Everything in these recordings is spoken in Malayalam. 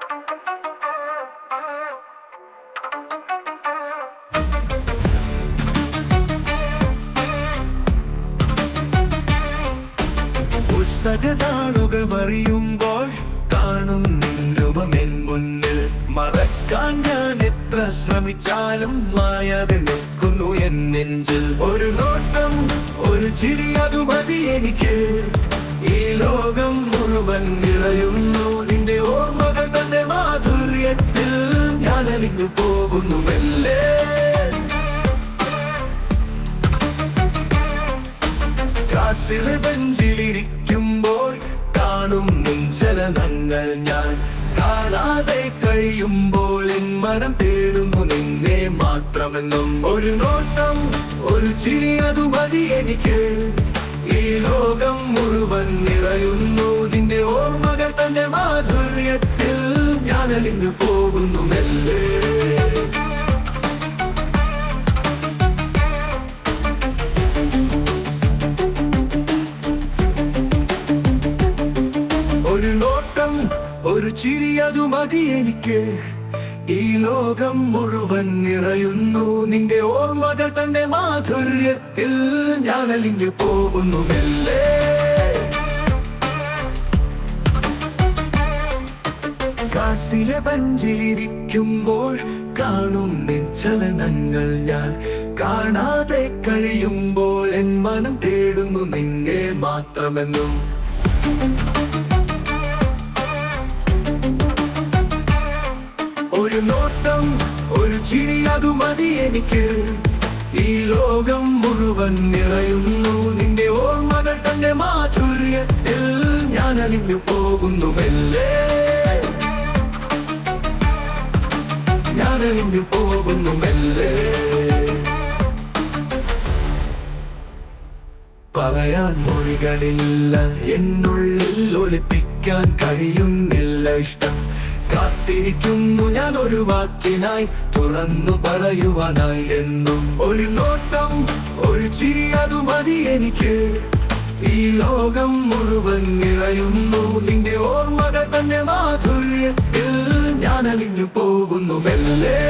പുസ്തകതാളുകൾ മറിയുമ്പോൾ കാണും നിൻ രൂപം എൻ മുന്നിൽ. മറക്കാൻ ഞാൻ എത്ര ശ്രമിച്ചാലും മായാതെ നിൽക്കുന്നു എൻ നെഞ്ചിൽ. ഒരു നോട്ടം, ഒരു ചിരി, അത് മതി എനിക്ക്. ഈ ലോകം മുഴുവൻ നിറയുന്നു നിന്റെ ഓർമ്മകൾ തന്റെ മാധുര്യത്തിൽ. ഞാൻ അലിഞ്ഞു പോകുന്നു മെല്ലെ. ക്ലാസ്സിലെ ബെഞ്ചിലിരിക്കുമ്പോൾ കാണും നിൻ ചലനങ്ങൾ ഞാൻ കാണാതെ കഴിയുമ്പോൾ എൻ മനം തേടുന്നു നിന്നെ മാത്രമെന്നും. ഒരു നോട്ടം, ഒരു ചിരി, അത് മതി എനിക്ക്. ഈ ലോകം മുഴുവൻ നിറയുന്നു നിന്റെ ഓർമ്മകൾ തന്റെ മാധുര്യത്തിൽ. ഞാൻ അലിഞ്ഞു പോകുന്നു മെല്ലെ. ഒരു നോട്ടം, ഒരു ചിരി, അത് മതി എനിക്ക്. ഈ ലോകം മുഴുവൻ നിറയുന്നു നിന്റെ ഓർമ്മകൾ തന്റെ മാധുര്യത്തിൽ. ഞാൻ അലിഞ്ഞു പോകുന്നു മെല്ലെ. ക്ലാസ്സിലെ ബെഞ്ചിലിരിക്കുമ്പോൾ കാണും നിൻ ചലനങ്ങൾ ഞാൻ കാണാതെ കഴിയുമ്പോൾ എൻ മനം തേടുന്നു നിന്നെ മാത്രമെന്നും. ഒരു നോട്ടം, ഒരു ചിരി, അത് മതി എനിക്ക്. ഈ ലോകം മുഴുവൻ നിറയുന്നു നിന്റെ ഓർമ്മകൾ തന്റെ മാധുര്യത്തിൽ. ഞാൻ അലിഞ്ഞു പോകുന്നു മെല്ലെ. ഞാൻ അലിഞ്ഞു പോകുന്നു മെല്ലെ. പറയാൻ മൊഴികളില്ല, എന്നുള്ളിൽ ഒളിപ്പിക്കാൻ കഴിയുന്നില്ല ഇഷ്ടം. കാത്തിരിക്കുന്നു ഞാൻ ഒരു വാക്കിനായി, തുറന്നു പറയുവാനായി എന്നും. ഒരു നോട്ടം, ഒരു ചിരി, അത് മതി എനിക്ക്. ഈ ലോകം മുഴുവൻ നിറയുന്നു നിന്റെ ഓർമ്മകൾ തന്റെ മാധുര്യത്തിൽ. ഞാൻ അലിഞ്ഞു പോകുന്നു മെല്ലെ.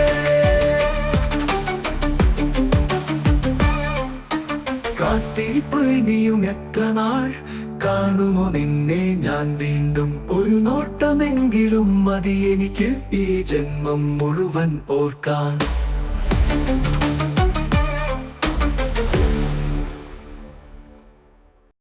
കാത്തിരിപ്പ് ഇനിയും എത്ര നാൾ കാണുമോ നിന്നെ ഞാൻ വീണ്ടും. ഒരു നോട്ടമെങ്കിലും മതി എനിക്ക് ഈ ജന്മം മുഴുവൻ ഓർക്കാൻ.